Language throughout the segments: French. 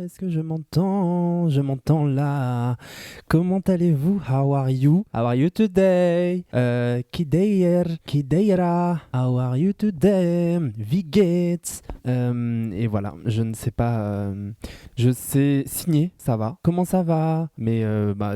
Est-ce que je m'entends? Je m'entends là. Comment allez-vous? How are you? How are you today? Kideira. How are you today? Wie geht's? Et voilà, je ne sais pas. Je sais signer, ça va. Comment ça va? Mais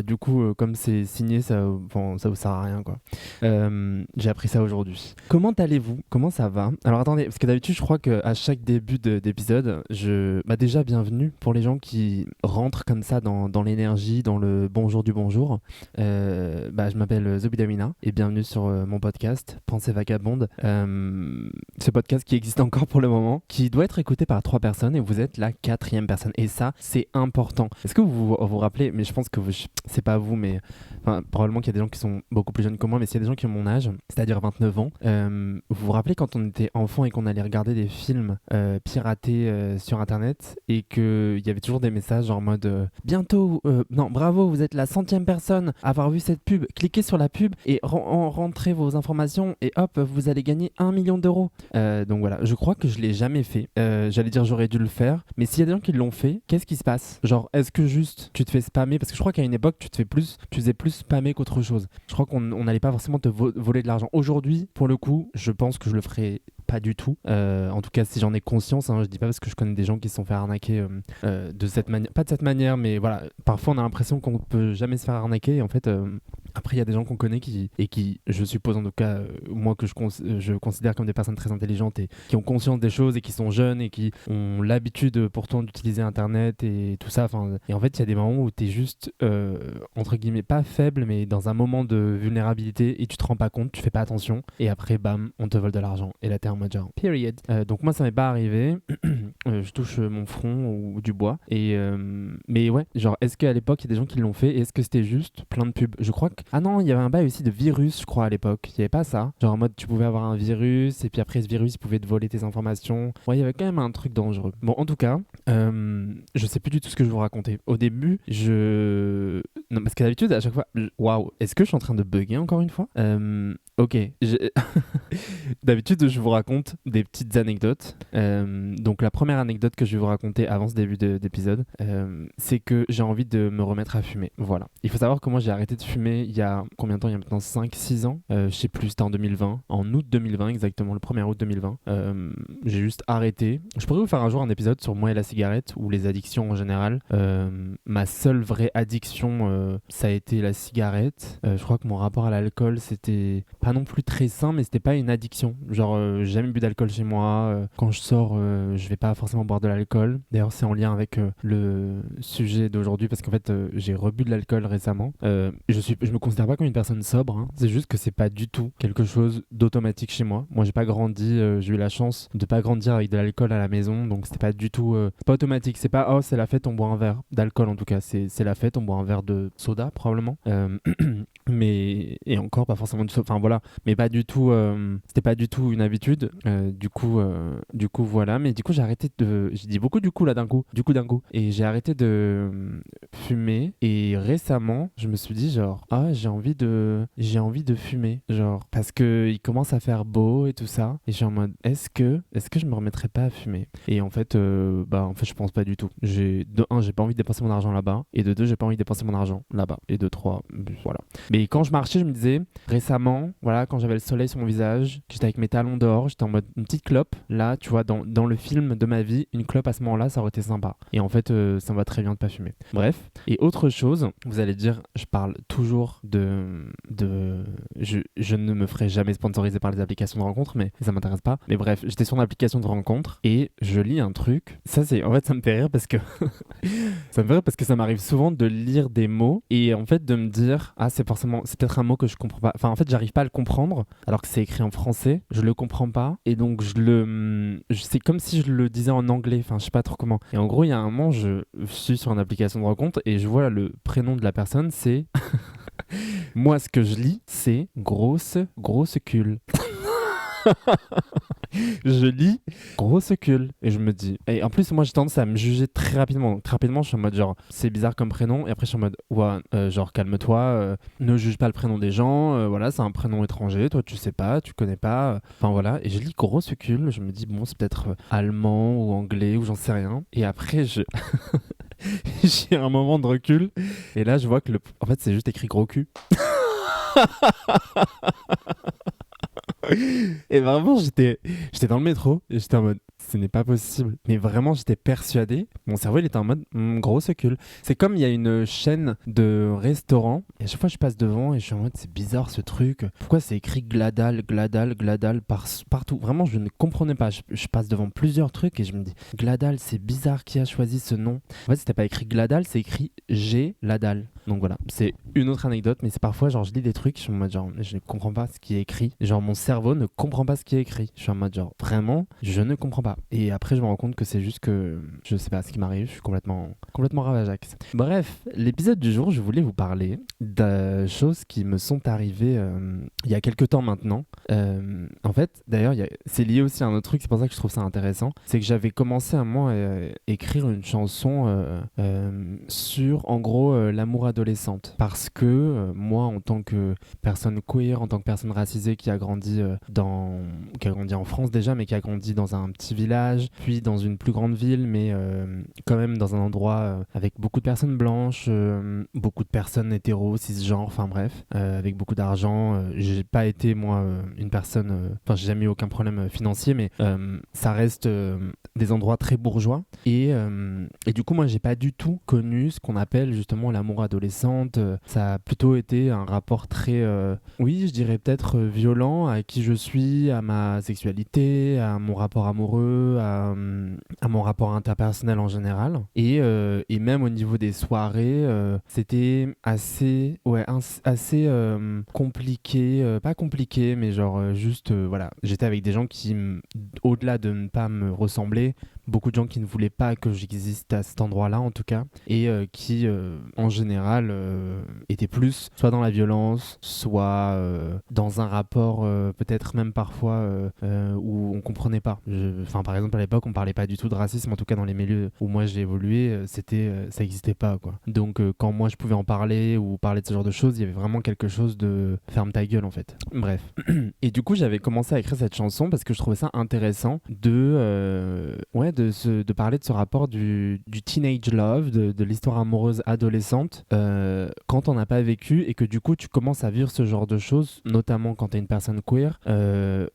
du coup, comme c'est signé, ça vous sert à rien, quoi. J'ai appris ça aujourd'hui. Comment allez-vous? Comment ça va? Alors attendez, parce que d'habitude, je crois qu'à chaque début d'épisode, déjà bienvenue pour les gens qui rentrent comme ça dans l'énergie, dans le bonjour du bonjour. Je m'appelle Zobidamina et bienvenue sur mon podcast Pensée Vagabonde. Ce podcast qui existe encore pour le moment, qui doit être écouté par 3 personnes et vous êtes la 4e personne. Et ça, c'est important. Est-ce que vous rappelez, mais je pense que c'est pas vous, mais probablement qu'il y a des gens qui sont beaucoup plus jeunes que moi, mais s'il y a des gens qui ont mon âge, c'est-à-dire 29 ans, vous vous rappelez quand on était enfant et qu'on allait regarder des films piratés sur internet et qu'il y avait toujours des messages en mode bientôt, bravo, vous êtes la 100e personne à avoir vu cette pub, cliquez sur la pub et rentrez vos informations et hop, vous allez gagner 1 million d'euros. Donc voilà, je crois que je l'ai jamais fait. J'allais dire j'aurais dû le faire, mais s'il y a des gens qui l'ont fait, qu'est-ce qui se passe? Genre, est-ce que juste tu te fais spammer? Parce que je crois qu'à une époque, tu faisais plus spammer qu'autre chose. Je crois qu'on n'allait pas forcément te voler de l'argent. Aujourd'hui, pour le coup, je pense que je le ferai pas du tout. En tout cas, si j'en ai conscience, je dis pas parce que je connais des gens qui se sont fait arnaquer de cette manière, pas de cette manière, mais voilà, parfois on a l'impression qu'on peut jamais se faire arnaquer et en fait après il y a des gens qu'on connaît qui, je suppose en tout cas moi que je considère comme des personnes très intelligentes et qui ont conscience des choses et qui sont jeunes et qui ont l'habitude pourtant d'utiliser internet et tout ça, et en fait il y a des moments où t'es juste entre guillemets pas faible mais dans un moment de vulnérabilité et tu te rends pas compte, tu fais pas attention et après bam on te vole de l'argent et là t'es en mode genre period. Donc moi ça m'est pas arrivé. Je touche mon front ou du bois mais ouais, genre est-ce qu'à l'époque il y a des gens qui l'ont fait et est-ce que c'était juste plein de pubs? Je crois que non, il y avait un bail aussi de virus, je crois, à l'époque. Il y avait pas ça, genre en mode tu pouvais avoir un virus et puis après ce virus il pouvait te voler tes informations. Ouais, il y avait quand même un truc dangereux. Bon, en tout cas, je sais plus du tout ce que je vous racontais. Au début, non, parce que d'habitude à chaque fois, waouh, est-ce que je suis en train de bugger encore une fois? Ok, d'habitude je vous raconte des petites anecdotes. Donc la première anecdote que je vais vous raconter avant ce début d'épisode, c'est que j'ai envie de me remettre à fumer. Voilà. Il faut savoir que moi j'ai arrêté de fumer il y a combien de temps? Il y a maintenant 5-6 ans. Je sais plus, c'était en 2020. En août 2020 exactement, le 1er août 2020. J'ai juste arrêté. Je pourrais vous faire un jour un épisode sur moi et la cigarette ou les addictions en général. Ma seule vraie addiction, ça a été la cigarette. Je crois que mon rapport à l'alcool c'était pas non plus très sain, mais c'était pas une addiction. Genre, j'ai jamais bu d'alcool chez moi. Quand je sors, je vais pas forcément boire de l'alcool. D'ailleurs, c'est en lien avec le sujet d'aujourd'hui parce qu'en fait, j'ai rebu de l'alcool récemment. Je me considère pas comme une personne sobre. Hein. C'est juste que c'est pas du tout quelque chose d'automatique chez moi. Moi, j'ai pas grandi. J'ai eu la chance de pas grandir avec de l'alcool à la maison, donc c'était pas du tout. C'est pas automatique. C'est pas c'est la fête, on boit un verre d'alcool en tout cas. C'est la fête, on boit un verre de soda probablement. Mais et encore pas forcément du enfin voilà, mais pas du tout c'était pas du tout une habitude. Du coup voilà, mais du coup j'ai dit beaucoup du coup là d'un coup et j'ai arrêté de fumer et récemment je me suis dit genre j'ai envie de fumer, genre parce que il commence à faire beau et tout ça et je suis en mode est-ce que je me remettrais pas à fumer? Et en fait je pense pas du tout. J'ai pas envie de dépenser mon argent là-bas et de 2 j'ai pas envie de dépenser mon argent là-bas et de 3 voilà. Mais quand je marchais, je me disais, récemment, voilà, quand j'avais le soleil sur mon visage, j'étais avec mes talons dehors, j'étais en mode une petite clope. Là, tu vois, dans le film de ma vie, une clope à ce moment-là, ça aurait été sympa. Et en fait, ça me va très bien de pas fumer. Bref. Et autre chose, vous allez dire, je parle toujours je ne me ferai jamais sponsoriser par les applications de rencontres, mais ça m'intéresse pas. Mais bref, j'étais sur une application de rencontre et je lis un truc. En fait, ça me fait rire parce que ça m'arrive souvent de lire des mots et en fait de me dire c'est peut-être un mot que je comprends pas. Enfin en fait j'arrive pas à le comprendre alors que c'est écrit en français, je le comprends pas et donc c'est comme si je le disais en anglais, enfin je sais pas trop comment. Et en gros il y a un moment je suis sur une application de rencontre et je vois le prénom de la personne, c'est moi ce que je lis c'est grosse cul. Je lis grosse cul et je me dis, et en plus moi j'ai tendance à me juger très rapidement. Donc, très rapidement je suis en mode genre c'est bizarre comme prénom et après je suis en mode ouais genre calme-toi, ne juge pas le prénom des gens, voilà c'est un prénom étranger, toi tu sais pas, tu connais pas, enfin voilà. Et je lis grosse cul, je me dis bon c'est peut-être allemand ou anglais ou j'en sais rien et après J'ai un moment de recul et là je vois que en fait c'est juste écrit gros cul. Et vraiment, j'étais dans le métro et j'étais en mode, ce n'est pas possible. Mais vraiment, j'étais persuadé. Mon cerveau, il était en mode, grosse ocule. C'est comme il y a une chaîne de restaurants et à chaque fois, je passe devant et je suis en mode, c'est bizarre ce truc. Pourquoi c'est écrit Gladal, Gladal, Gladal partout? Vraiment, je ne comprenais pas. Je passe devant plusieurs trucs et je me dis, Gladal, c'est bizarre qui a choisi ce nom. En fait, c'était pas écrit Gladal, c'est écrit G. Ladal. Donc voilà, c'est une autre anecdote, mais c'est parfois, genre, je lis des trucs, je suis en mode, genre, je ne comprends pas ce qui est écrit. Genre, mon cerveau ne comprend pas ce qui est écrit. Je suis en mode, genre, vraiment, je ne comprends pas. Et après, je me rends compte que c'est juste que, je sais pas ce qui m'arrive, je suis complètement ravageax. Bref, l'épisode du jour, je voulais vous parler de choses qui me sont arrivées il y a quelques temps maintenant. En fait, d'ailleurs, c'est lié aussi à un autre truc, c'est pour ça que je trouve ça intéressant. C'est que j'avais commencé à moi écrire une chanson sur, en gros, l'amour adolescente. Parce que moi, en tant que personne queer, en tant que personne racisée qui a grandi qui a grandi en France déjà, mais qui a grandi dans un petit village, puis dans une plus grande ville, mais quand même dans un endroit avec beaucoup de personnes blanches, beaucoup de personnes hétéros, cisgenres, enfin bref, avec beaucoup d'argent. J'ai pas été moi une personne, enfin j'ai jamais eu aucun problème financier, mais ça reste des endroits très bourgeois. Et du coup, moi, j'ai pas du tout connu ce qu'on appelle justement l'amour adolescente. Ça a plutôt été un rapport très, oui, je dirais peut-être violent à qui je suis, à ma sexualité, à mon rapport amoureux, à mon rapport interpersonnel en général. Et même au niveau des soirées, c'était assez, ouais, assez compliqué. Pas compliqué, mais genre juste, voilà. J'étais avec des gens qui, au-delà de ne pas me ressembler, beaucoup de gens qui ne voulaient pas que j'existe à cet endroit-là en tout cas, et qui en général étaient plus soit dans la violence, soit dans un rapport peut-être même parfois où on comprenait pas. Enfin par exemple à l'époque on parlait pas du tout de racisme, en tout cas dans les milieux où moi j'ai évolué, ça existait pas quoi. Donc quand moi je pouvais en parler ou parler de ce genre de choses, il y avait vraiment quelque chose de ferme ta gueule en fait. Bref. Et du coup j'avais commencé à écrire cette chanson parce que je trouvais ça intéressant de parler de ce rapport du teenage love, de l'histoire amoureuse adolescente, quand on n'a pas vécu et que du coup tu commences à vivre ce genre de choses, notamment quand t'es une personne queer,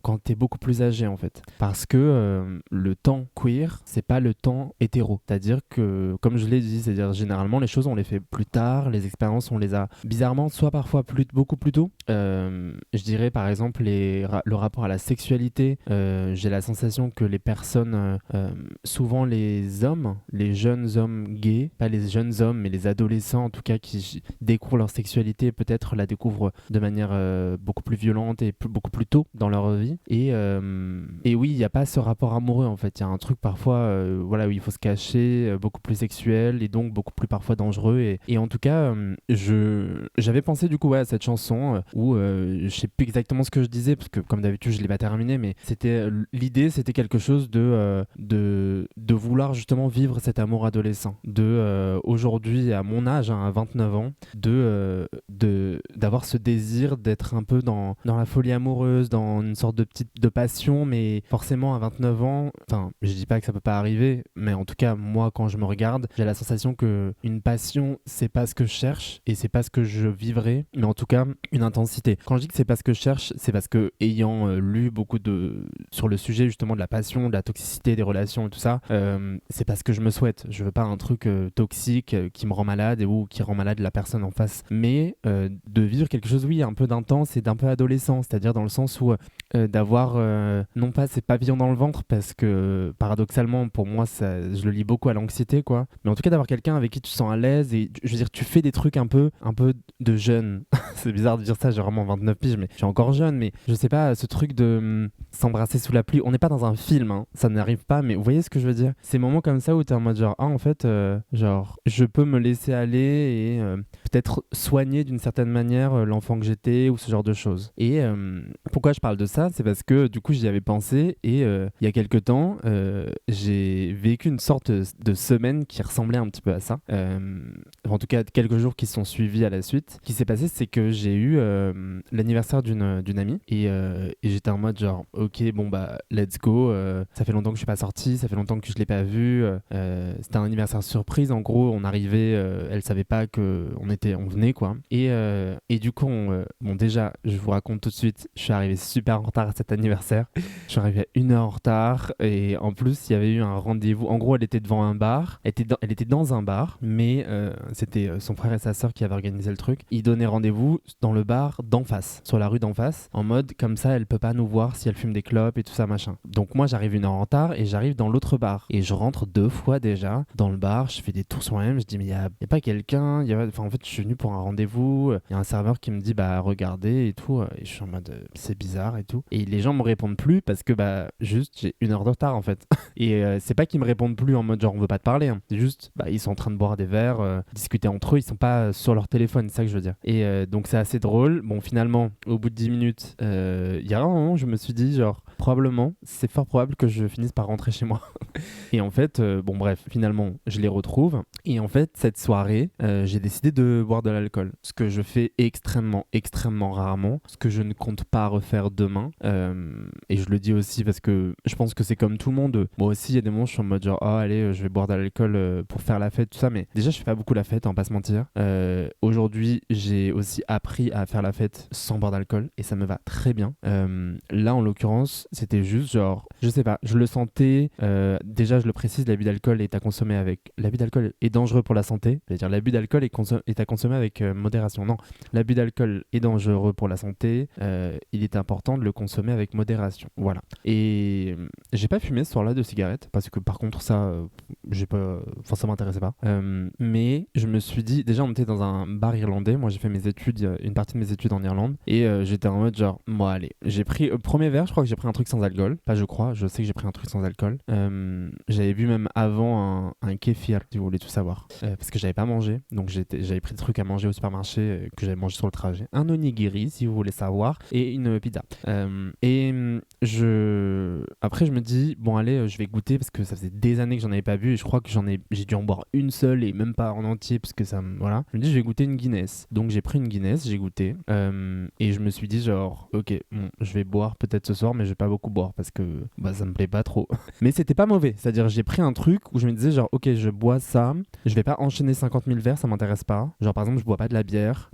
quand t'es beaucoup plus âgé en fait. Parce que le temps queer, c'est pas le temps hétéro. C'est-à-dire que, comme je l'ai dit, c'est-à-dire généralement les choses on les fait plus tard, les expériences on les a bizarrement, soit parfois beaucoup plus tôt. Je dirais par exemple le rapport à la sexualité, j'ai la sensation que les personnes souvent les hommes, les jeunes hommes gays, pas les jeunes hommes mais les adolescents en tout cas qui découvrent leur sexualité, peut-être la découvrent de manière beaucoup plus violente et beaucoup plus tôt dans leur vie. Et oui, il n'y a pas ce rapport amoureux en fait, il y a un truc parfois voilà, où il faut se cacher, beaucoup plus sexuel et donc beaucoup plus parfois dangereux. Et en tout cas, j'avais pensé du coup ouais, à cette chanson où je sais plus exactement ce que je disais parce que comme d'habitude je l'ai pas terminé, mais l'idée c'était quelque chose de vouloir justement vivre cet amour adolescent, aujourd'hui à mon âge, hein, à 29 ans, d'avoir ce désir d'être un peu dans la folie amoureuse, dans une sorte de passion, mais forcément à 29 ans, enfin je dis pas que ça peut pas arriver, mais en tout cas moi quand je me regarde, j'ai la sensation que une passion c'est pas ce que je cherche et c'est pas ce que je vivrais, mais en tout cas une intensité. Quand je dis que c'est pas ce que je cherche, c'est parce que ayant lu beaucoup sur le sujet justement de la passion, de la toxicité des relations et tout ça, c'est parce que je me souhaite. Je veux pas un truc toxique qui me rend malade ou qui rend malade la personne en face, mais de vivre quelque chose, oui, un peu d'intense et d'un peu adolescent, c'est-à-dire dans le sens où d'avoir non pas ces papillons dans le ventre, parce que paradoxalement pour moi je le lis beaucoup à l'anxiété quoi, mais en tout cas d'avoir quelqu'un avec qui tu te sens à l'aise et je veux dire tu fais des trucs un peu de jeune. C'est bizarre de dire ça, j'ai vraiment 29 piges mais je suis encore jeune, mais je sais pas, ce truc de s'embrasser sous la pluie, on n'est pas dans un film hein, ça n'arrive pas, mais vous voyez ce que je veux dire, ces moments comme ça où t'es en mode genre en fait genre je peux me laisser aller et peut-être soigner d'une certaine manière l'enfant que j'étais ou ce genre de choses. Et pourquoi je parle de ça, c'est parce que du coup j'y avais pensé et il y a quelques temps j'ai vécu une sorte de semaine qui ressemblait un petit peu à ça. En tout cas quelques jours qui se sont suivis à la suite. Ce qui s'est passé, c'est que j'ai eu l'anniversaire d'une amie et j'étais en mode genre ok bon bah let's go, ça fait longtemps que je suis pas sortie, ça fait longtemps que je l'ai pas vue, c'était un anniversaire surprise, en gros on arrivait, elle savait pas que on venait quoi, et du coup bon déjà je vous raconte tout de suite, je suis arrivé super en retard à cet anniversaire. Je suis arrivé à 1 heure en retard et en plus il y avait eu un rendez-vous, en gros elle était devant un bar, elle était dans un bar mais c'était son frère et sa sœur qui avaient organisé le truc. Ils donnaient rendez-vous dans le bar d'en face, sur la rue d'en face, en mode comme ça elle peut pas nous voir si elle fume des clopes et tout ça machin. Donc moi j'arrive 1 heure en retard et j'arrive dans l'autre bar et je rentre 2 fois déjà dans le bar, je fais des tours sur moi-même, je dis mais y a pas quelqu'un, enfin en fait je suis venu pour un rendez-vous, il y a un serveur qui me dit bah regardez et tout, et je suis en mode c'est bizarre et tout, et les gens me répondent plus parce que bah juste j'ai 1 heure de retard en fait. Et c'est pas qu'ils me répondent plus en mode genre on veut pas te parler, hein. C'est juste bah ils sont en train de boire des verres, discuter entre eux, ils sont pas sur leur téléphone, c'est ça que je veux dire. Et donc c'est assez drôle. Bon finalement au bout de 10 minutes il y a un moment où je me suis dit genre probablement c'est fort probable que je finisse par rentrer chez moi. Et en fait bon bref finalement je les retrouve et en fait cette soirée j'ai décidé de boire de l'alcool, ce que je fais extrêmement rarement, ce que je ne compte pas refaire demain, et je le dis aussi parce que je pense que c'est comme tout le monde. Moi aussi il y a des moments où je suis en mode genre oh allez je vais boire de l'alcool pour faire la fête tout ça, mais déjà je fais pas beaucoup la fête, on va pas se mentir. Aujourd'hui j'ai aussi appris à faire la fête sans boire d'alcool et ça me va très bien. Là en l'occurrence c'était juste genre je sais pas, je le sentais, déjà je le précise, l'abus d'alcool est à consommer avec, l'abus d'alcool est dangereux pour la santé, c'est-à-dire l'abus d'alcool est à consommer avec modération. Non, l'abus d'alcool est dangereux pour la santé, il est important de le consommer avec modération, voilà. Et j'ai pas fumé ce soir-là de cigarette parce que par contre ça j'ai pas, enfin ça m'intéressait pas, mais je me suis dit, déjà on était dans un bar irlandais, moi j'ai fait mes études, une partie de mes études en Irlande, et j'étais en mode genre moi allez, j'ai pris premier verre, je crois que j'ai pris un truc sans alcool, pas je crois, je sais que j'ai pris un truc sans alcool, j'avais bu même avant un kéfir si vous voulez tout savoir, parce que j'avais pas mangé, donc j'avais pris des trucs à manger au supermarché que j'avais mangé sur le trajet, un onigiri si vous voulez savoir et une pizza, et après je me dis bon allez je vais goûter parce que ça faisait des années que j'en avais pas bu et je crois que j'ai dû en boire une seule et même pas en entier parce que ça voilà, je me dis je vais goûter une Guinness, donc j'ai pris une Guinness, j'ai goûté, et je me suis dit genre ok bon je vais boire peut-être ce soir mais je vais pas beaucoup boire parce que bah ça me plaît pas trop. Mais c'était pas mauvais, c'est-à-dire j'ai pris un truc où je me disais genre ok je bois ça, je vais pas enchaîner 50 000 verres, ça m'intéresse pas, genre par exemple je bois pas de la bière,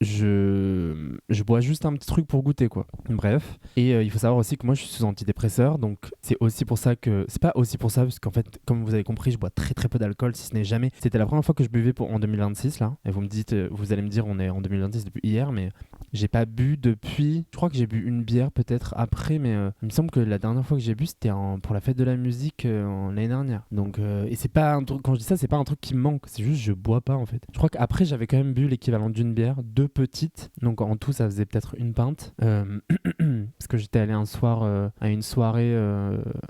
je bois juste un petit truc pour goûter quoi, bref. Et il faut savoir aussi que moi je suis sous antidépresseur, donc c'est aussi pour ça que c'est pas aussi pour ça parce qu'en fait comme vous avez compris je bois très peu d'alcool, si ce n'est jamais, c'était la première fois que je buvais en 2026 là, et vous me dites, vous allez me dire on est en 2026 depuis hier, mais j'ai pas bu depuis, je crois que j'ai bu une bière peut-être après, mais il me semble que la dernière fois que j'ai bu c'était pour la fête de la musique l'année dernière, donc et c'est pas un truc, quand je dis ça c'est pas un truc qui me manque, c'est juste je bois pas en fait. Je crois qu'après j'avais quand même bu l'équivalent d'une bière, 2 petites, donc en tout ça faisait peut-être une pinte, parce que j'étais allé un soir à une soirée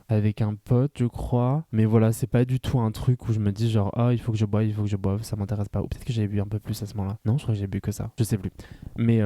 avec un pote je crois, mais voilà c'est pas du tout un truc où je me dis genre ah il faut que je boive, ça m'intéresse pas, ou peut-être que j'avais bu un peu plus à ce moment-là, non je crois que j'ai bu que ça, je sais plus, mais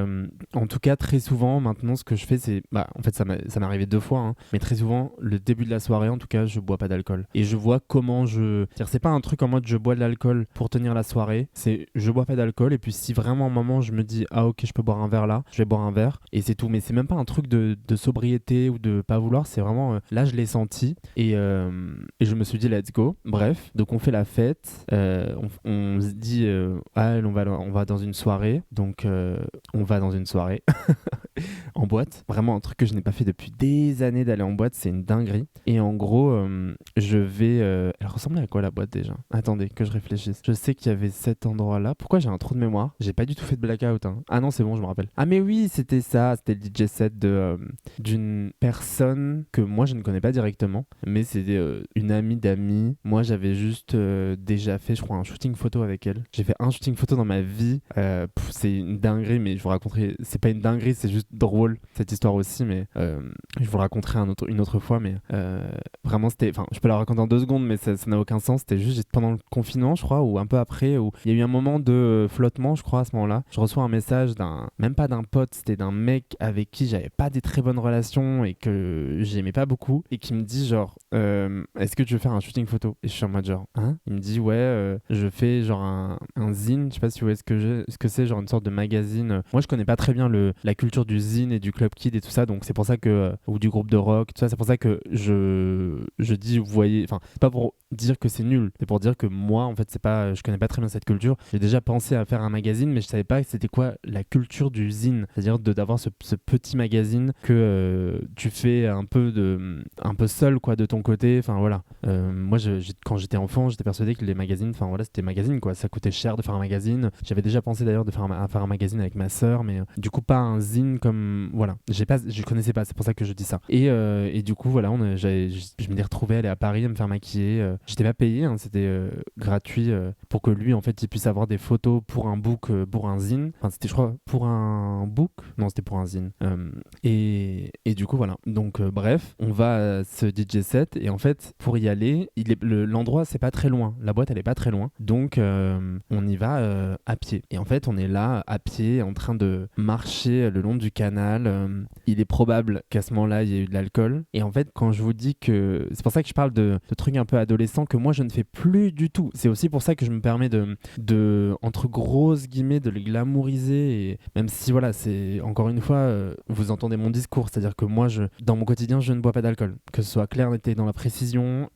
en tout cas très souvent maintenant ce que je fais c'est, bah en fait ça m'est arrivé 2 fois hein, mais très souvent le début de la soirée en tout cas je bois pas d'alcool et je vois comment c'est-à-dire c'est pas un truc en mode je bois de l'alcool pour tenir la soirée, c'est je bois pas d'alcool et puis si vraiment à un moment je me dis ah ok je peux boire un verre là, je vais boire un verre et c'est tout, mais c'est même pas un truc de sobriété ou de pas vouloir, c'est vraiment là je l'ai senti et je me suis dit let's go, bref, donc on fait la fête, on se dit ah on va dans une soirée, donc on va dans une soirée en boîte, vraiment un truc que je n'ai pas fait depuis des années, d'aller en boîte, c'est une dinguerie. Et en gros je vais elle ressemblait à quoi la boîte déjà, attendez que je réfléchisse, je sais qu'il y avait cet endroit là, pourquoi j'ai un trou de mémoire, j'ai pas du tout fait de blackout hein. Ah non c'est bon je me rappelle, ah mais oui c'était ça, c'était le DJ set d'une personne que moi je ne connais pas directement, mais c'était une amie d'amis, moi j'avais juste déjà fait je crois un shooting photo avec elle, j'ai fait un shooting photo dans ma vie, c'est une dinguerie, mais je vous raconterai, c'est pas une dinguerie, c'est juste drôle drôle cette histoire aussi, mais je vous le raconterai une autre fois. Mais vraiment, je peux la raconter en 2 secondes, mais ça n'a aucun sens. C'était juste pendant le confinement, je crois, ou un peu après, où il y a eu un moment de flottement, je crois, à ce moment-là. Je reçois un message même pas d'un pote, c'était d'un mec avec qui j'avais pas des très bonnes relations et que j'aimais pas beaucoup, et qui me dit genre, est-ce que tu veux faire un shooting photo? Et je suis en mode genre, hein? Il me dit, ouais, je fais genre un zine, je sais pas si vous voyez ce que c'est, genre une sorte de magazine. Moi, je connais pas très bien la culture du zine et du club kid et tout ça, donc c'est pour ça que, ou du groupe de rock, tout ça, c'est pour ça que je dis, vous voyez, enfin, c'est pas pour dire que c'est nul, c'est pour dire que moi, en fait, je connais pas très bien cette culture. J'ai déjà pensé à faire un magazine, mais je savais pas c'était quoi la culture du zine, c'est-à-dire d'avoir ce petit magazine que tu fais un peu seul, quoi, de ton côté. Enfin voilà. Moi, quand j'étais enfant, j'étais persuadé que les magazines, enfin voilà, c'était magazine, quoi. Ça coûtait cher de faire un magazine. J'avais déjà pensé d'ailleurs de faire un magazine avec ma sœur, mais du coup pas un zine comme voilà. Je connaissais pas, c'est pour ça que je dis ça. Et du coup voilà, je m'étais retrouvé à aller à Paris à me faire maquiller. J'étais pas payé, hein, c'était gratuit pour que lui en fait il puisse avoir des photos pour un book, pour un zine. Enfin c'était je crois pour un book, non c'était pour un zine. Et du coup voilà. Donc bref, on va à ce DJ set et en fait pour y aller, l'endroit c'est pas très loin, la boîte elle est pas très loin, donc on y va à pied. Et en fait on est là à pied en train de marcher le long du canal. Il est probable qu'à ce moment-là il y ait eu de l'alcool. Et en fait quand je vous dis que c'est pour ça que je parle de trucs un peu adolescents que moi je ne fais plus du tout. C'est aussi pour ça que je me permets de entre grosses guillemets de les glamouriser, et même si voilà c'est encore une fois vous entendez mon discours, c'est-à-dire que moi dans mon quotidien je ne bois pas d'alcool, que ce soit clair, n'était dans la précision.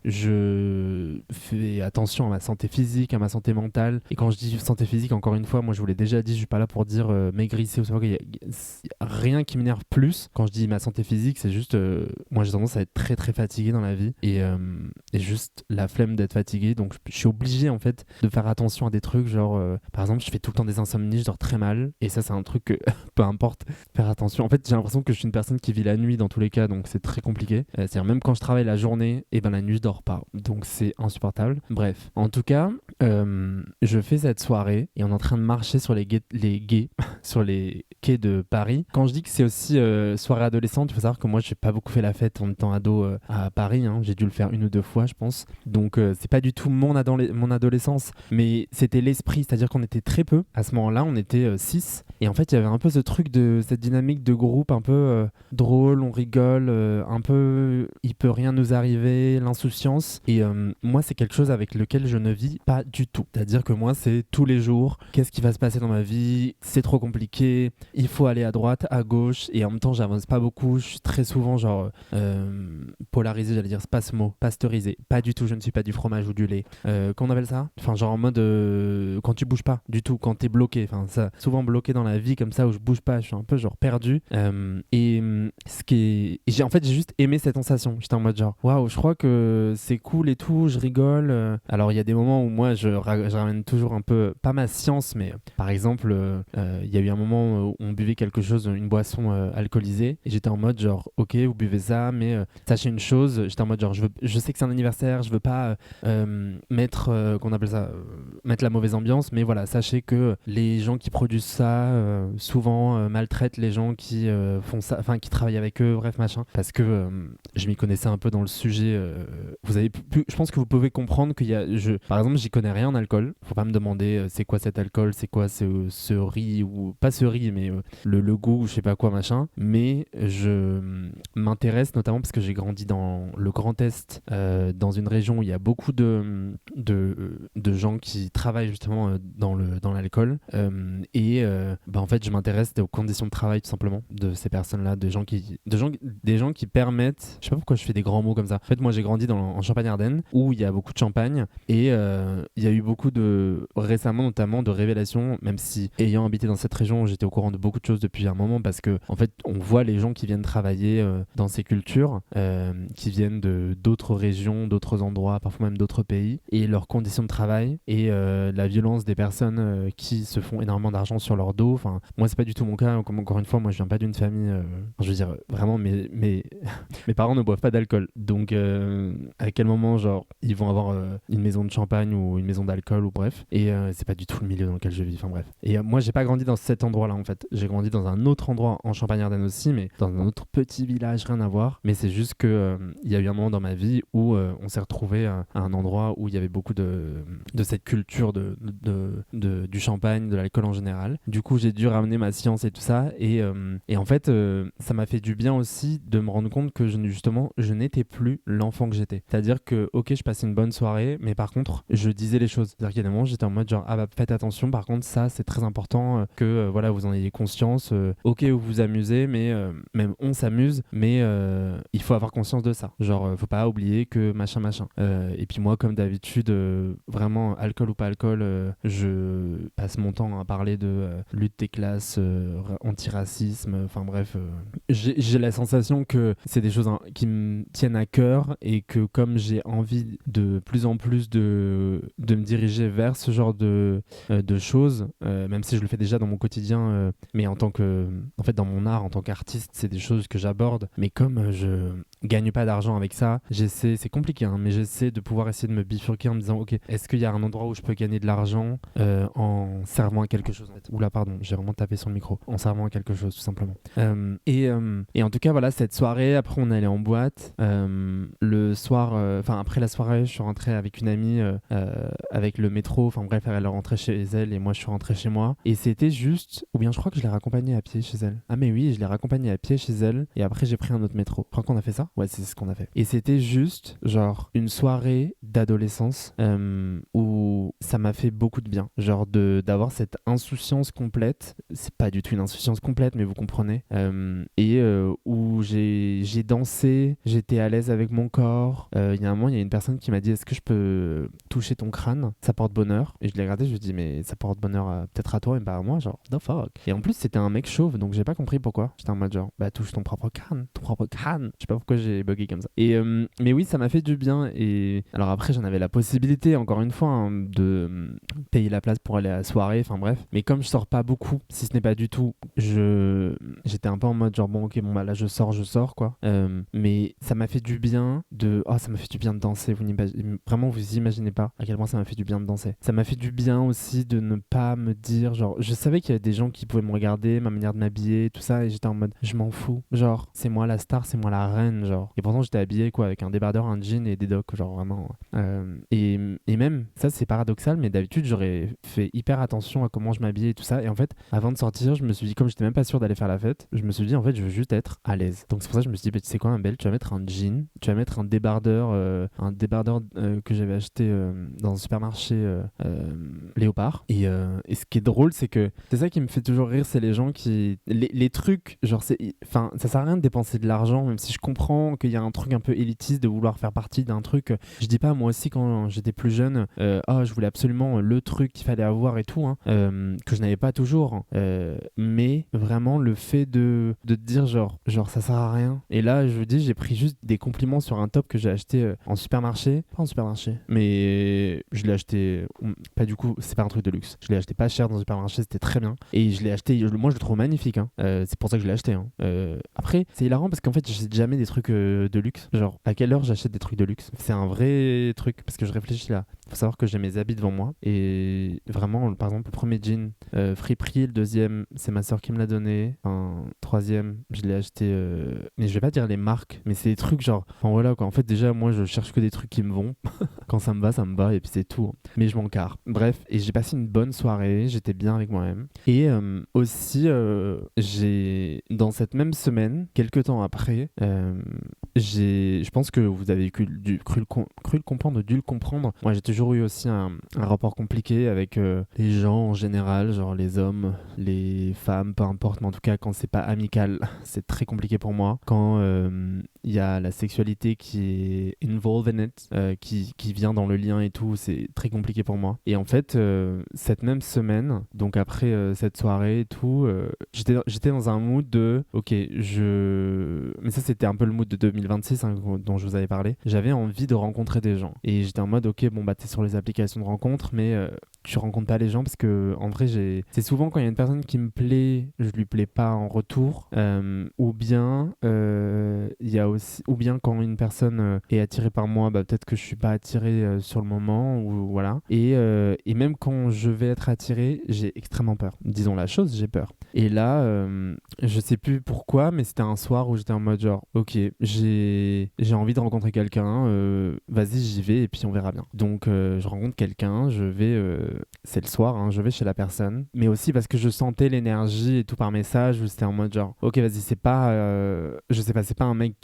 Je fais attention à ma santé physique, à ma santé mentale, et quand je dis santé physique, encore une fois, moi je vous l'ai déjà dit, je suis pas là pour dire maigrissez ou il y a rien qui m'énerve plus quand je dis ma santé physique, c'est juste moi j'ai tendance à être très très fatigué dans la vie, et juste la flemme d'être fatigué, donc je suis obligé en fait de faire attention à des trucs genre par exemple je fais tout le temps des insomnies, je dors très mal, et ça c'est un truc que peu importe, faire attention. En fait j'ai l'impression que je suis une personne qui vit la nuit dans tous les cas, donc c'est très compliqué. C'est-à-dire même quand je travaille la journée, et ben la nuit je dors pas, donc c'est insupportable. Bref, en tout cas je fais cette soirée et on est en train de marcher sur les gays sur les quais de Paris. Quand je dis que c'est aussi soirée adolescente, il faut savoir que moi j'ai pas beaucoup fait la fête en étant ado à Paris, hein. J'ai dû le faire 1 ou 2 fois je pense, donc c'est pas du tout mon adolescence, mais c'était l'esprit, c'est-à-dire qu'on était très peu à ce moment-là, on était 6, et en fait il y avait un peu ce truc de cette dynamique de groupe un peu drôle, on rigole, un peu il peut rien nous arriver, l'insouciance. Et moi c'est quelque chose avec lequel je ne vis pas du tout, c'est-à-dire que moi c'est tous les jours, qu'est-ce qui va se passer dans ma vie, c'est trop compliqué, il faut aller à droite, à gauche, et en même temps j'avance pas beaucoup, je suis très souvent genre polarisé, j'allais dire, c'est pas ce mot, pasteurisé, pas du tout, je ne suis pas du fromage ou du lait, qu'on appelle ça, enfin genre en mode quand tu bouges pas du tout, quand t'es bloqué, enfin ça, souvent bloqué dans la vie comme ça où je bouge pas, je suis un peu genre perdu. En fait j'ai juste aimé cette sensation, j'étais en mode genre waouh, je crois que c'est cool et tout, je rigole. Alors il y a des moments où moi je ramène toujours un peu, pas ma science, mais par exemple il y a eu un moment où on buvait quelque chose, une boisson alcoolisée, et j'étais en mode genre ok vous buvez ça, mais sachez une chose, j'étais en mode genre je sais que c'est un anniversaire, je veux pas mettre qu'on appelle ça mettre la mauvaise ambiance, mais voilà, sachez que les gens qui produisent ça souvent maltraitent les gens qui font ça, enfin qui travaillent avec eux, bref machin, parce que je m'y connaissais un peu dans le sujet. Vous avez je pense que vous pouvez comprendre qu'il y a, par exemple j'y connais rien en alcool, faut pas me demander c'est quoi cet alcool, c'est quoi ce riz, ou pas ce riz, mais le goût, je sais pas quoi machin, mais je m'intéresse notamment parce que j'ai grandi dans le Grand Est, dans une région où il y a beaucoup de gens qui travaillent justement dans l'alcool, en fait je m'intéresse aux conditions de travail tout simplement de ces personnes-là, des gens qui permettent, je sais pas pourquoi je fais des grands mots comme ça, en fait moi j'ai grandi en Champagne-Ardenne où il y a beaucoup de champagne, et il y a eu beaucoup récemment notamment de révélations, même si ayant habité dans cette région j'étais au courant de beaucoup de choses depuis un moment, parce que en fait on voit les gens qui viennent travailler dans ces cultures, qui viennent d'autres régions, d'autres endroits, parfois même d'autres pays, et leurs conditions de travail travail et la violence des personnes qui se font énormément d'argent sur leur dos. Enfin, moi, c'est pas du tout mon cas. Comme encore une fois, moi, je viens pas d'une famille. Je veux dire, vraiment, mes parents ne boivent pas d'alcool. Donc, à quel moment, genre, ils vont avoir une maison de champagne ou une maison d'alcool ou bref. Et c'est pas du tout le milieu dans lequel je vis. Enfin, bref. Et moi, j'ai pas grandi dans cet endroit-là, en fait. J'ai grandi dans un autre endroit en Champagne-Ardenne aussi, mais dans un autre petit village, rien à voir. Mais c'est juste que il y a eu un moment dans ma vie où on s'est retrouvé à un endroit où il y avait beaucoup de cette culture du champagne, de l'alcool en général. Du coup, j'ai dû ramener ma science et tout ça. Et en fait, ça m'a fait du bien aussi de me rendre compte que justement, je n'étais plus l'enfant que j'étais. C'est-à-dire que, ok, je passais une bonne soirée, mais par contre, je disais les choses. C'est-à-dire qu'il y a des moments, j'étais en mode genre, ah bah faites attention, par contre, ça, c'est très important que voilà, vous en ayez conscience. Ok, vous vous amusez, mais même on s'amuse, mais il faut avoir conscience de ça. Genre, faut pas oublier que machin. Et puis moi, comme d'habitude, vraiment, alcool ou pas alcool, je passe mon temps à parler de lutte des classes, antiracisme, enfin bref. J'ai la sensation que c'est des choses qui me tiennent à cœur et que comme j'ai envie de plus en plus de me diriger vers ce genre de choses, même si je le fais déjà dans mon quotidien, mais en fait, dans mon art, en tant qu'artiste, c'est des choses que j'aborde. Mais comme je gagne pas d'argent avec ça, c'est compliqué, hein, mais j'essaie de pouvoir essayer de me bifurquer en me disant, ok, est-ce qu'il y a un endroit où je peux gagner de l'argent en servant à quelque chose en fait. Oula, pardon, j'ai vraiment tapé sur le micro. En servant à quelque chose, tout simplement. Et en tout cas, voilà, cette soirée, après on allait en boîte. Le soir, après la soirée, je suis rentré avec une amie avec le métro. Enfin bref, elle est rentrée chez elle et moi je suis rentré chez moi. Et c'était juste, ou bien je crois que je l'ai raccompagnée à pied chez elle. Ah mais oui, je l'ai raccompagnée à pied chez elle et après j'ai pris un autre métro. Je crois qu'on a fait ça. Ouais, c'est ce qu'on a fait. Et c'était juste, genre, une soirée d'adolescence où ça m'a fait beaucoup de bien. Genre, d'avoir cette insouciance complète. C'est pas du tout une insouciance complète, mais vous comprenez. Où j'ai dansé, j'étais à l'aise avec mon corps. Il y a un moment, il y a une personne qui m'a dit, est-ce que je peux toucher ton crâne? Ça porte bonheur. Et je l'ai regardé, je lui ai dit, mais ça porte bonheur peut-être à toi, mais pas à moi. Genre, the fuck. Et en plus, c'était un mec chauve, donc j'ai pas compris pourquoi. J'étais en mode genre, bah touche ton propre crâne. Ton propre crâne. Je sais pas pourquoi j'ai bugué comme ça. Mais oui, ça m'a fait du bien. Et alors après, j'en avais la possibilité, encore une fois, hein, de payer la place pour aller à la soirée. Enfin bref. Mais comme je sors pas beaucoup, si ce n'est pas du tout, j'étais un peu en mode genre, bon, ok, bon, bah là, je sors, quoi. Mais ça m'a fait du bien ça m'a fait du bien de danser. Vraiment, vous imaginez pas à quel point ça m'a fait du bien de danser. Ça m'a fait du bien aussi de ne pas me dire, genre, je savais qu'il y avait des gens qui pouvaient me regarder, ma manière de m'habiller, tout ça, et j'étais en mode, je m'en fous. Genre, c'est moi la star, c'est moi la reine, genre. Et pourtant, j'étais habillé, quoi, avec un débardeur, un jean et des docks, genre, vraiment. Et même, ça, c'est paradoxal, mais d'habitude, j'aurais fait hyper attention à comment je m'habillais et tout ça. Et en fait, avant de sortir, je me suis dit, comme j'étais même pas sûr d'aller faire la fête, je me suis dit, en fait, je veux juste être à l'aise. Donc, c'est pour ça que je me suis dit, bah, tu sais quoi, ma belle, tu vas mettre un jean, tu vas mettre un débardeur que j'avais acheté dans un supermarché Léopard. Et ce qui est drôle, c'est que c'est ça qui me fait toujours rire, c'est les gens qui. Les trucs, genre, enfin, ça sert à rien de dépenser de l'argent, même si je comprends qu'il y a un truc un peu élitiste de vouloir faire partie d'un truc. Je dis pas, moi aussi, quand j'étais plus jeune, je voulais absolument le truc qu'il fallait avoir et tout, hein, que je n'avais pas toujours. Mais vraiment, le fait de te dire, genre, ça sert à rien. Et là, je vous dis, j'ai pris juste des compliments sur un top que j'ai acheté en supermarché. Pas en supermarché, mais je l'ai acheté. Pas du coup, c'est pas un truc de luxe. Je l'ai acheté pas cher dans un supermarché, c'était très bien. Et je l'ai acheté, moi je le trouve magnifique. Hein. C'est pour ça que je l'ai acheté. Hein. Après, c'est hilarant parce qu'en fait, j'achète jamais des trucs de luxe. Genre, à quelle heure j'achète des trucs de luxe? C'est un vrai truc parce que je réfléchis là. Faut savoir que j'ai mes habits devant moi. Et vraiment, par exemple, le premier jean, Friperie. Le deuxième, c'est ma soeur qui me l'a donné. Un troisième, je l'ai acheté. Mais je vais pas dire les marques, mais c'est des trucs genre. Enfin voilà quoi. En fait, déjà, moi, je cherche que des trucs qui me vont. Quand ça me va, ça me va. Et puis c'est tout. Hein. Mais je m'en carre. Bref, et j'ai passé une bonne soirée. J'étais bien avec moi-même. Et aussi, dans cette même semaine, quelques temps après, je pense que vous avez cru le comprendre, dû le comprendre. Moi, j'ai toujours eu aussi un rapport compliqué avec les gens en général, genre les hommes, les femmes, peu importe, mais en tout cas, quand c'est pas amical, c'est très compliqué pour moi. Quand il y a la sexualité qui est involved in it, qui vient dans le lien et tout, c'est très compliqué pour moi. Et en fait, cette même semaine, donc après cette soirée et tout, j'étais dans un mood de, ok, mais ça c'était un peu le mood de 2026 hein, dont je vous avais parlé. J'avais envie de rencontrer des gens. Et j'étais en mode, ok, bon bah t'es sur les applications de rencontres, mais tu rencontres pas les gens parce que en vrai, c'est souvent quand il y a une personne qui me plaît, je lui plais pas en retour, ou bien il y a aussi, ou bien quand une personne est attirée par moi, bah peut-être que je suis pas attiré sur le moment, ou voilà. Et même quand je vais être attiré, j'ai extrêmement peur. Disons la chose, j'ai peur. Et là, je sais plus pourquoi, mais c'était un soir où j'étais en mode genre, ok, j'ai envie de rencontrer quelqu'un, vas-y, j'y vais et puis on verra bien. Donc je rencontre quelqu'un, c'est le soir, hein, je vais chez la personne, mais aussi parce que je sentais l'énergie et tout par message où c'était en mode genre, ok, vas-y, c'est pas, je sais pas, c'est pas un mec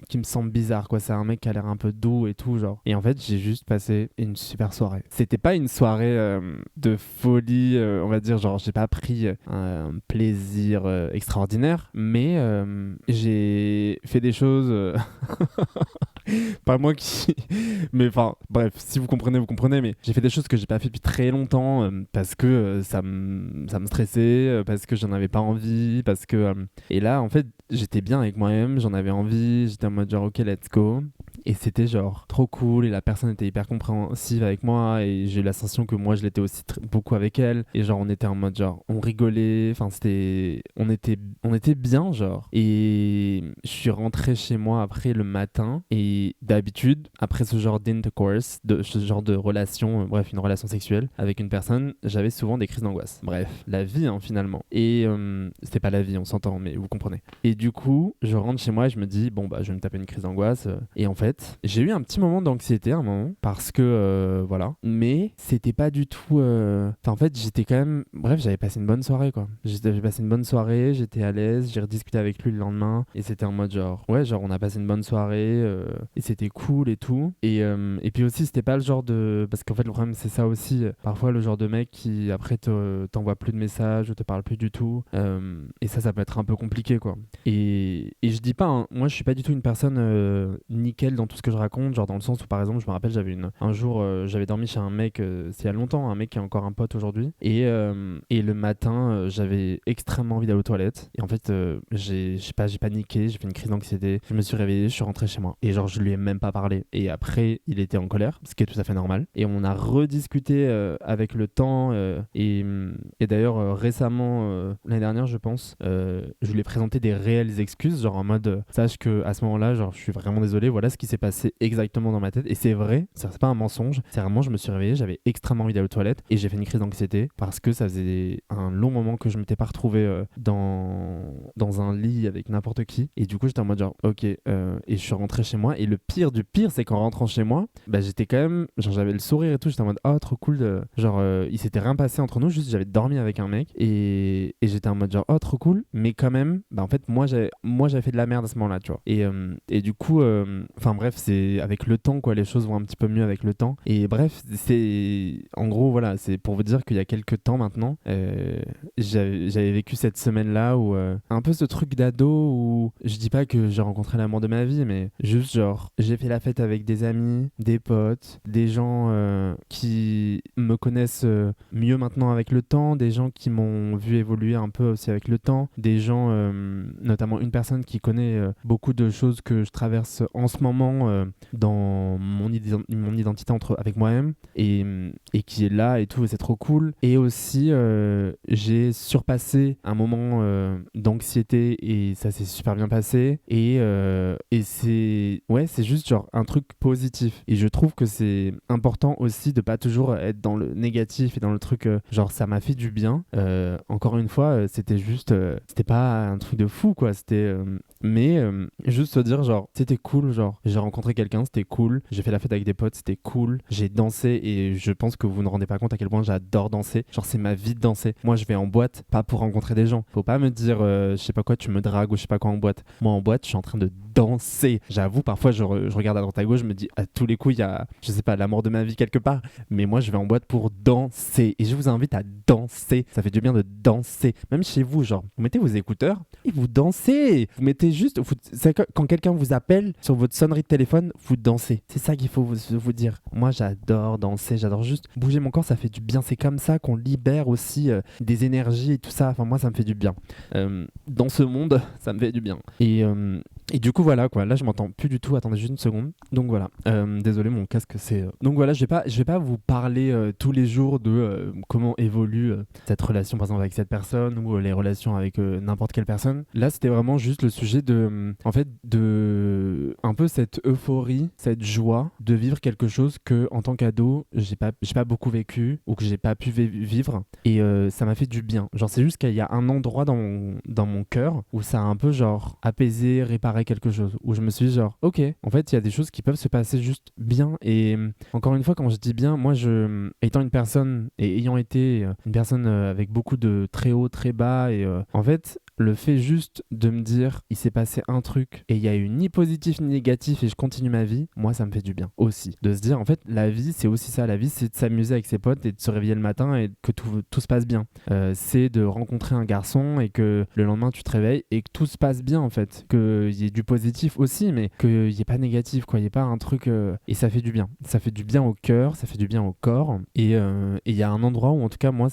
qui me semble bizarre, quoi, c'est un mec qui a l'air un peu doux et tout, genre. Et en fait, j'ai juste passé une super soirée. C'était pas une soirée de folie, on va dire, genre, j'ai pas pris un plaisir extraordinaire, mais j'ai fait des choses pas moi qui mais enfin bref, si vous comprenez, vous comprenez, mais j'ai fait des choses que j'ai pas fait depuis très longtemps parce que ça me stressait, parce que j'en avais pas envie, parce que et là en fait j'étais bien avec moi-même, j'en avais envie, j'étais en mode genre ok, let's go. Et c'était genre trop cool et la personne était hyper compréhensive avec moi et j'ai eu la sensation que moi je l'étais aussi beaucoup avec elle. Et genre on était en mode genre on rigolait, enfin on était bien genre. Et je suis rentré chez moi après le matin et d'habitude après ce genre d'intercourse, de ce genre de relation, bref une relation sexuelle avec une personne, j'avais souvent des crises d'angoisse. Bref, la vie hein, finalement. Et c'était pas la vie, on s'entend, mais vous comprenez. Et du coup je rentre chez moi et je me dis bon bah je vais me taper une crise d'angoisse et en fait j'ai eu un petit moment d'anxiété à un moment parce que voilà, mais c'était pas du tout en fait j'étais quand même, bref, j'avais passé une bonne soirée quoi. J'ai passé une bonne soirée, j'étais à l'aise, j'ai rediscuté avec lui le lendemain et c'était en mode genre ouais, genre on a passé une bonne soirée et c'était cool et tout. Et puis aussi c'était pas le genre de, parce qu'en fait le problème c'est ça aussi, parfois le genre de mec qui après t'envoie plus de messages ou te parle plus du tout, et ça peut être un peu compliqué quoi. Et je dis pas hein, moi je suis pas du tout une personne nickel dans tout ce que je raconte, genre dans le sens où par exemple je me rappelle un jour j'avais dormi chez un mec, c'est il y a longtemps, un mec qui est encore un pote aujourd'hui, et le matin j'avais extrêmement envie d'aller aux toilettes et en fait j'ai paniqué, j'ai fait une crise d'anxiété, je me suis réveillé, je suis rentré chez moi et genre je lui ai même pas parlé et après il était en colère, ce qui est tout à fait normal, et on a rediscuté avec le temps et d'ailleurs récemment l'année dernière je pense, je lui ai présenté des réelles excuses, genre en mode sache que à ce moment-là genre je suis vraiment désolé, voilà ce qui s'est passé exactement dans ma tête. Et c'est vrai, c'est pas un mensonge, c'est vraiment, je me suis réveillé, j'avais extrêmement envie d'aller aux toilettes et j'ai fait une crise d'anxiété parce que ça faisait un long moment que je m'étais pas retrouvé dans un lit avec n'importe qui. Et du coup, j'étais en mode genre, ok, et je suis rentré chez moi. Et le pire du pire, c'est qu'en rentrant chez moi, bah, j'étais quand même, genre, j'avais le sourire et tout, j'étais en mode, oh, trop cool, genre, il s'était rien passé entre nous, juste j'avais dormi avec un mec et j'étais en mode genre, oh, trop cool, mais quand même, bah, en fait, moi, j'avais fait de la merde à ce moment-là, tu vois. Et du coup, enfin bref, c'est avec le temps quoi, les choses vont un petit peu mieux avec le temps. Et bref, c'est en gros voilà, c'est pour vous dire qu'il y a quelques temps maintenant, j'avais vécu cette semaine-là où un peu ce truc d'ado où je dis pas que j'ai rencontré l'amour de ma vie, mais juste genre j'ai fait la fête avec des amis, des potes, des gens qui me connaissent mieux maintenant avec le temps, des gens qui m'ont vu évoluer un peu aussi avec le temps, des gens, notamment une personne qui connaît beaucoup de choses que je traverse en ce moment dans mon identité avec moi-même et qui est là et tout, et c'est trop cool. Et aussi j'ai surpassé un moment d'anxiété et ça s'est super bien passé et c'est juste genre un truc positif, et je trouve que c'est important aussi de pas toujours être dans le négatif et dans le truc genre ça m'a fait du bien, encore une fois c'était juste c'était pas un truc de fou quoi, c'était mais juste se dire genre c'était cool, genre j'ai j'ai rencontré quelqu'un, c'était cool. J'ai fait la fête avec des potes, c'était cool. J'ai dansé et je pense que vous ne rendez pas compte à quel point j'adore danser. Genre, c'est ma vie de danser. Moi, je vais en boîte, pas pour rencontrer des gens. Faut pas me dire, je sais pas quoi, tu me dragues ou je sais pas quoi en boîte. Moi, en boîte, je suis en train de danser. J'avoue, parfois, je regarde à droite à gauche, je me dis, à tous les coups, il y a, je sais pas, l'amour de ma vie quelque part. Mais moi, je vais en boîte pour danser. Et je vous invite à danser. Ça fait du bien de danser. Même chez vous, genre, vous mettez vos écouteurs et vous dansez. Vous mettez juste, quand quelqu'un vous appelle sur votre sonnerie de téléphone, vous dansez. C'est ça qu'il faut vous dire. Moi, j'adore danser. J'adore juste bouger mon corps. Ça fait du bien. C'est comme ça qu'on libère aussi des énergies et tout ça. Enfin, moi, ça me fait du bien. Dans ce monde, ça me fait du bien. Et du coup, voilà quoi. Là, je m'entends plus du tout. Attendez juste une seconde. Donc voilà. Désolé, mon casque, c'est. Donc voilà, je vais pas vous parler tous les jours de comment évolue cette relation, par exemple, avec cette personne ou les relations avec n'importe quelle personne. Là, c'était vraiment juste le sujet de, en fait, de un peu cette euphorie, cette joie de vivre quelque chose que, en tant qu'ado, j'ai pas beaucoup vécu ou que j'ai pas pu vivre. Et ça m'a fait du bien. Genre, c'est juste qu'il y a un endroit dans mon cœur où ça a un peu genre apaisé, réparé quelque chose, où je me suis dit genre ok, en fait il y a des choses qui peuvent se passer juste bien. Et encore une fois, quand je dis bien, moi étant une personne et ayant été une personne avec beaucoup de très haut très bas, et en fait le fait juste de me dire il s'est passé un truc et il y a eu ni positif ni négatif et je continue ma vie, moi ça me fait du bien aussi. De se dire en fait la vie c'est aussi ça, la vie c'est de s'amuser avec ses potes et de se réveiller le matin et que tout se passe bien. C'est de rencontrer un garçon et que le lendemain tu te réveilles et que tout se passe bien en fait. Qu'il y ait du positif aussi mais qu'il n'y ait pas négatif quoi, il n'y ait pas un truc... Et ça fait du bien. Ça fait du bien au cœur, ça fait du bien au corps. Et il y a un endroit où en tout cas moi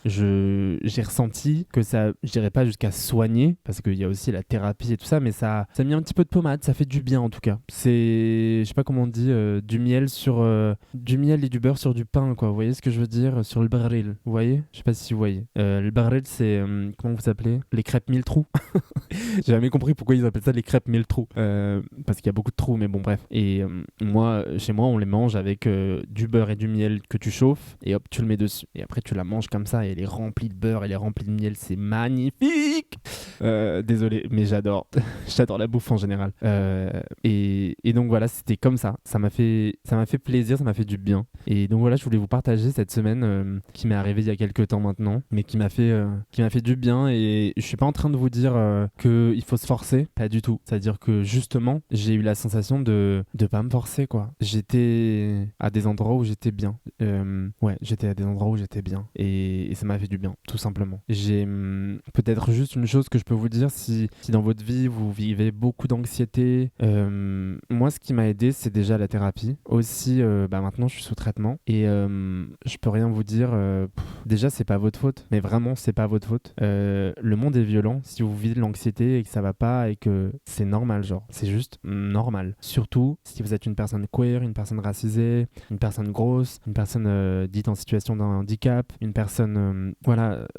j'ai ressenti que ça, je dirais pas jusqu'à soigner parce qu'il y a aussi la thérapie et tout ça, mais ça a mis un petit peu de pommade, ça fait du bien en tout cas. C'est, je sais pas comment on dit, du miel et du beurre sur du pain quoi. Vous voyez ce que je veux dire, sur le baril. Vous voyez? Je sais pas si vous voyez. Le baril c'est comment vous appelez? Les crêpes mille trous. J'ai jamais compris pourquoi ils appellent ça les crêpes mille trous. Parce qu'il y a beaucoup de trous, mais bon bref. Et moi, chez moi, on les mange avec du beurre et du miel que tu chauffes et hop, tu le mets dessus. Et après, tu la manges comme ça et elle est remplie de beurre, elle est remplie de miel, c'est magnifique. Désolé, mais j'adore. J'adore la bouffe en général. Et donc voilà, c'était comme ça. Ça m'a fait plaisir, ça m'a fait du bien. Et donc voilà, je voulais vous partager cette semaine qui m'est arrivée il y a quelques temps maintenant, mais qui m'a fait du bien. Et je suis pas en train de vous dire qu'il faut se forcer, pas du tout. C'est-à-dire que justement, j'ai eu la sensation de pas me forcer quoi. J'étais à des endroits où j'étais bien. J'étais à des endroits où j'étais bien. Et ça m'a fait du bien, tout simplement. J'ai peut-être juste une chose que je peux vous dire, si dans votre vie vous vivez beaucoup d'anxiété, moi ce qui m'a aidé c'est déjà la thérapie. Aussi, maintenant je suis sous traitement et je peux rien vous dire. Déjà c'est pas votre faute, mais vraiment c'est pas votre faute. Le monde est violent. Si vous vivez de l'anxiété et que ça va pas et que c'est normal, genre c'est juste normal. Surtout si vous êtes une personne queer, une personne racisée, une personne grosse, une personne dite en situation d'un handicap, une personne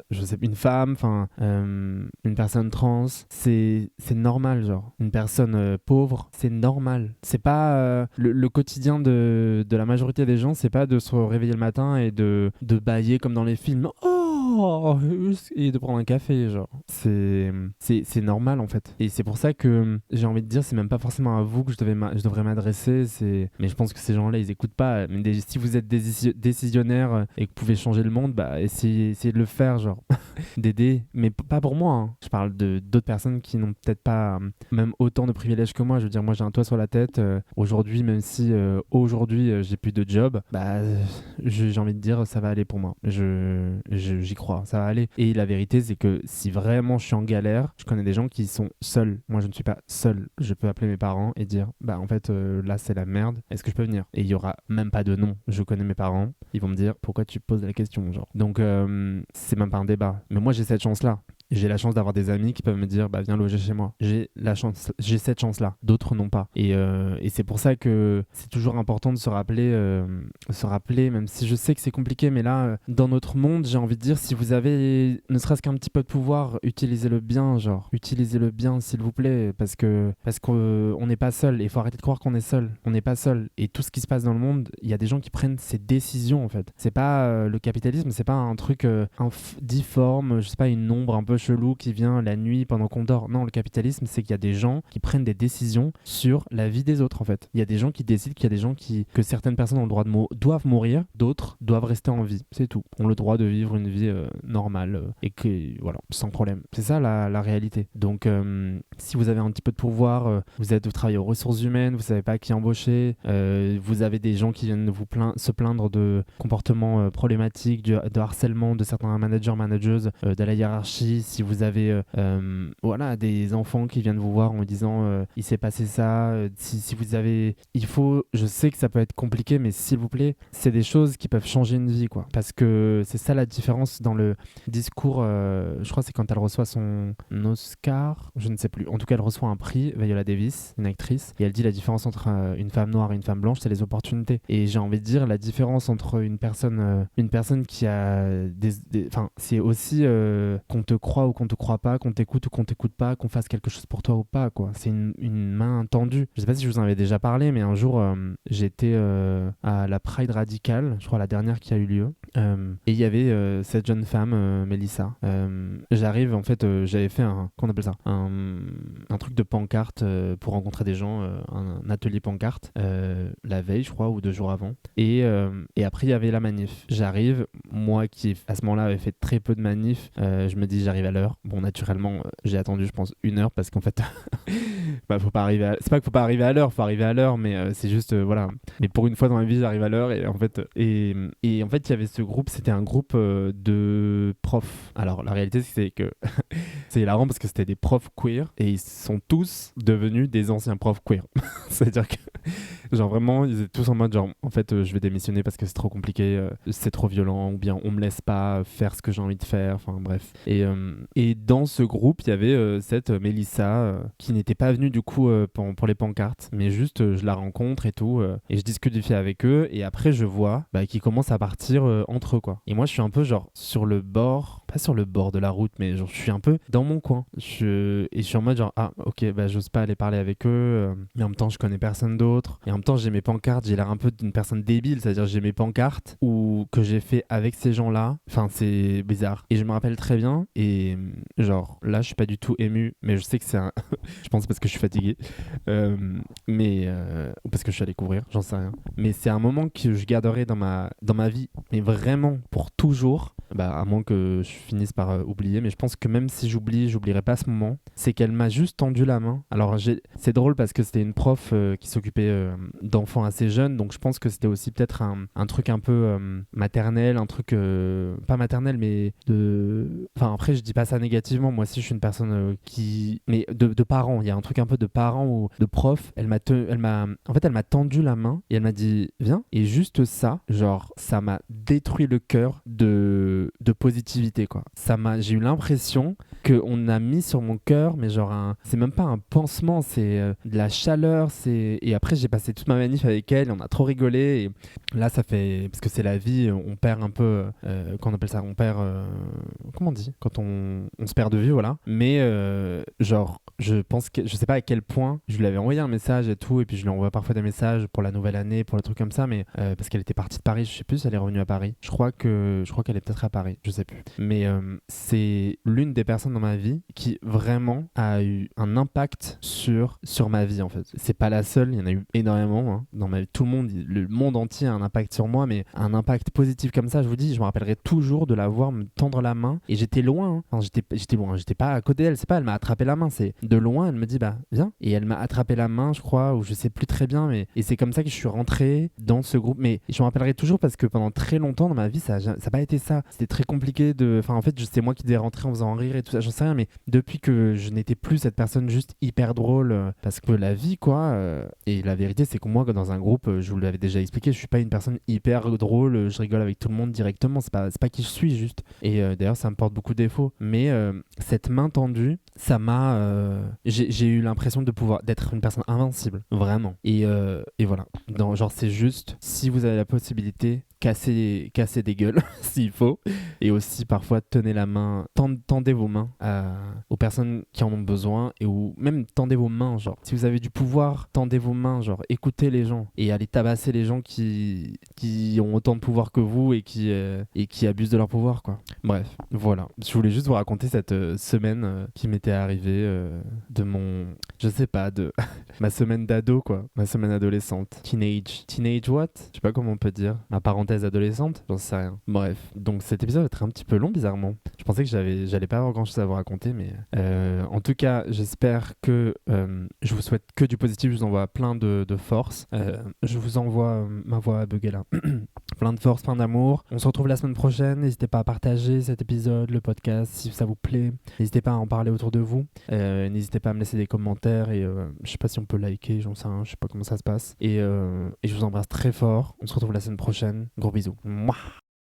je sais, une femme, enfin une personne trans, c'est normal, genre une personne pauvre, c'est normal. C'est pas le quotidien de la majorité des gens, c'est pas de se réveiller le matin et de bâiller comme dans les films. Et de prendre un café, genre. C'est normal en fait. Et c'est pour ça que j'ai envie de dire, c'est même pas forcément à vous que je devrais m'adresser. Mais je pense que ces gens-là, ils écoutent pas. Mais si vous êtes décisionnaire et que vous pouvez changer le monde, bah essayez de le faire, genre. D'aider. Mais pas pour moi. Hein. Je parle d'autres personnes qui n'ont peut-être pas même autant de privilèges que moi. Je veux dire, moi j'ai un toit sur la tête. Aujourd'hui, même si aujourd'hui j'ai plus de job, bah j'ai envie de dire, ça va aller pour moi. J'y crois, ça va aller. Et la vérité, c'est que si vraiment je suis en galère, je connais des gens qui sont seuls. Moi, je ne suis pas seul. Je peux appeler mes parents et dire, bah en fait, là, c'est la merde. Est-ce que je peux venir? Et il y aura même pas de non. Je connais mes parents. Ils vont me dire, pourquoi tu poses la question, genre. Donc, c'est même pas un débat. Mais moi, j'ai cette chance-là. J'ai la chance d'avoir des amis qui peuvent me dire, bah viens loger chez moi. J'ai cette chance-là. D'autres n'ont pas. Et c'est pour ça que c'est toujours important de se rappeler, même si je sais que c'est compliqué, mais là, dans notre monde, j'ai envie de dire, si vous avez ne serait-ce qu'un petit peu de pouvoir, utilisez-le bien, genre. Utilisez-le bien, s'il vous plaît, parce qu'on n'est pas seul. Et il faut arrêter de croire qu'on est seul. On n'est pas seul. Et tout ce qui se passe dans le monde, il y a des gens qui prennent ces décisions, en fait. C'est pas le capitalisme, c'est pas un truc difforme, je sais pas, une ombre un peu chelou qui vient la nuit pendant qu'on dort. Non, le capitalisme, c'est qu'il y a des gens qui prennent des décisions sur la vie des autres, en fait. Il y a des gens qui décident qu'il y a des gens que certaines personnes ont le droit doivent mourir, d'autres doivent rester en vie. C'est tout. Ont le droit de vivre une vie normale et que, voilà, sans problème. C'est ça la réalité. Donc, si vous avez un petit peu de pouvoir, vous travaillez aux ressources humaines, vous savez pas qui embaucher, vous avez des gens qui viennent se plaindre de comportements problématiques, de harcèlement de certains managers, de la hiérarchie, si vous avez voilà, des enfants qui viennent vous voir en disant il s'est passé ça, si vous avez... je sais que ça peut être compliqué, mais s'il vous plaît, c'est des choses qui peuvent changer une vie, quoi. Parce que c'est ça la différence dans le discours, je crois que c'est quand elle reçoit son Oscar, je ne sais plus. En tout cas, elle reçoit un prix, Viola Davis, une actrice, et elle dit la différence entre une femme noire et une femme blanche, c'est les opportunités. Et j'ai envie de dire, la différence entre une personne qui a enfin, c'est aussi qu'on te croit ou qu'on te croit pas, qu'on t'écoute ou qu'on t'écoute pas, qu'on fasse quelque chose pour toi ou pas, quoi. C'est une main tendue. Je sais pas si je vous en avais déjà parlé, mais un jour, j'étais à la Pride radicale, je crois la dernière qui a eu lieu, et il y avait cette jeune femme, Mélissa. J'arrive, en fait, j'avais fait qu'on appelle ça, un truc de pancarte pour rencontrer des gens, un atelier pancarte, la veille, je crois, ou 2 jours avant. Et après, il y avait la manif. J'arrive, moi qui, à ce moment-là, avait fait très peu de manifs, je me dis, j'arrive à l'heure. Bon, naturellement, j'ai attendu, je pense, 1 heure parce qu'en fait, bah, faut pas arriver c'est pas qu'il faut pas arriver à l'heure, faut arriver à l'heure, mais c'est juste, voilà. Mais pour une fois dans ma vie, j'arrive à l'heure et en fait, il y avait ce groupe, c'était un groupe de profs. Alors, la réalité, c'est que c'est hilarant parce que c'était des profs queer et ils sont tous devenus des anciens profs queer. C'est-à-dire que, genre vraiment, ils étaient tous en mode genre, en fait, je vais démissionner parce que c'est trop compliqué, c'est trop violent, ou bien on me laisse pas faire ce que j'ai envie de faire, enfin bref. Et dans ce groupe, il y avait cette Mélissa qui n'était pas venue du coup pour les pancartes, mais juste je la rencontre et tout, et je discute vite fait avec eux, et après je vois qu'ils commencent à partir entre eux, quoi. Et moi je suis un peu genre sur le bord, pas sur le bord de la route, mais genre je suis un peu dans mon coin. Et je suis en mode genre, ah ok, bah j'ose pas aller parler avec eux, mais en même temps je connais personne d'autre, et en même temps j'ai mes pancartes, j'ai l'air un peu d'une personne débile, c'est-à-dire j'ai mes pancartes ou que j'ai fait avec ces gens-là, enfin c'est bizarre. Et je me rappelle très bien, et genre là je suis pas du tout ému, mais je sais que c'est un... je pense parce que je suis fatigué, ou parce que je suis allé couvrir, j'en sais rien. Mais c'est un moment que je garderai dans ma vie, mais vraiment pour toujours. À moins que je finisse par oublier, mais je pense que même si j'oublierai pas ce moment. C'est qu'elle m'a juste tendu la main. Alors c'est drôle parce que c'était une prof qui s'occupait d'enfants assez jeunes, donc je pense que c'était aussi peut-être un truc un peu maternel, un truc pas maternel, mais enfin après je dis pas ça négativement, moi aussi je suis une personne mais de parents, il y a un truc un peu de parents ou de prof. Elle m'a tendu la main et elle m'a dit viens, et juste ça, genre ça m'a détruit le cœur de positivité, quoi. J'ai eu l'impression qu'on a mis sur mon cœur, mais genre c'est même pas un pansement, c'est de la chaleur, et après j'ai passé toute ma manif avec elle, on a trop rigolé, et là ça fait, parce que c'est la vie, on perd un peu, qu'on appelle ça, on perd, comment on dit, quand on se perd de vue, voilà. Mais genre je pense que je sais pas à quel point je lui avais envoyé un message et tout, et puis je lui envoie parfois des messages pour la nouvelle année, pour le truc comme ça, mais parce qu'elle était partie de Paris, je sais plus si elle est revenue à Paris, je crois qu'elle est peut-être à Paris, je sais plus, mais c'est l'une des personnes dans ma vie qui vraiment a eu un impact sur ma vie, en fait. C'est pas la seule, il y en a eu énormément, hein, dans ma vie. Tout le monde entier a un impact sur moi, mais un impact positif comme ça, je vous dis, je me rappellerai toujours de la voir me tendre la main, et j'étais loin, hein. Enfin, j'étais loin, j'étais pas à côté d'elle, c'est pas elle m'a attrapé la main, c'est de loin, elle me dit viens, et elle m'a attrapé la main, je crois, ou je sais plus très bien, mais et c'est comme ça que je suis rentré dans ce groupe. Mais je me rappellerai toujours parce que pendant très longtemps dans ma vie, ça a pas été ça. C'était très compliqué enfin en fait, c'est moi qui devais rentrer en faisant rire et tout ça, j'en sais rien, mais depuis que je n'étais plus cette personne juste hyper drôle, parce que la vie, quoi, et la vérité c'est que moi dans un groupe, je vous l'avais déjà expliqué, je suis pas une personne hyper drôle, je rigole avec tout le monde directement, c'est pas qui je suis juste, et d'ailleurs ça me porte beaucoup de défauts, mais cette main tendue, ça m'a j'ai eu l'impression d'être une personne invincible, vraiment, et voilà, genre c'est juste, si vous avez la possibilité, casser des gueules s'il faut. Et aussi, parfois, tenez la main, tendez vos mains aux personnes qui en ont besoin ou même tendez vos mains, genre. Si vous avez du pouvoir, tendez vos mains, genre. Écoutez les gens et allez tabasser les gens qui ont autant de pouvoir que vous et qui abusent de leur pouvoir, quoi. Bref, voilà. Je voulais juste vous raconter cette semaine qui m'était arrivée de mon... Je sais pas, de ma semaine d'ado, quoi. Ma semaine adolescente. Teenage what? Je sais pas comment on peut dire. Ma parenthèse adolescente? J'en sais rien. Bref. Donc cet épisode va être un petit peu long, bizarrement. Je pensais que j'allais pas avoir grand chose à vous raconter, mais en tout cas, j'espère que je vous souhaite que du positif. Je vous envoie plein de force. Je vous envoie ma voix à bugger là. Plein de force, plein d'amour. On se retrouve la semaine prochaine. N'hésitez pas à partager cet épisode, le podcast, si ça vous plaît. N'hésitez pas à en parler autour de vous. N'hésitez pas à me laisser des commentaires et je sais pas si on peut liker, j'en sais rien, je sais pas comment ça se passe. Et je vous embrasse très fort. On se retrouve la semaine prochaine. Gros bisous. Mouah.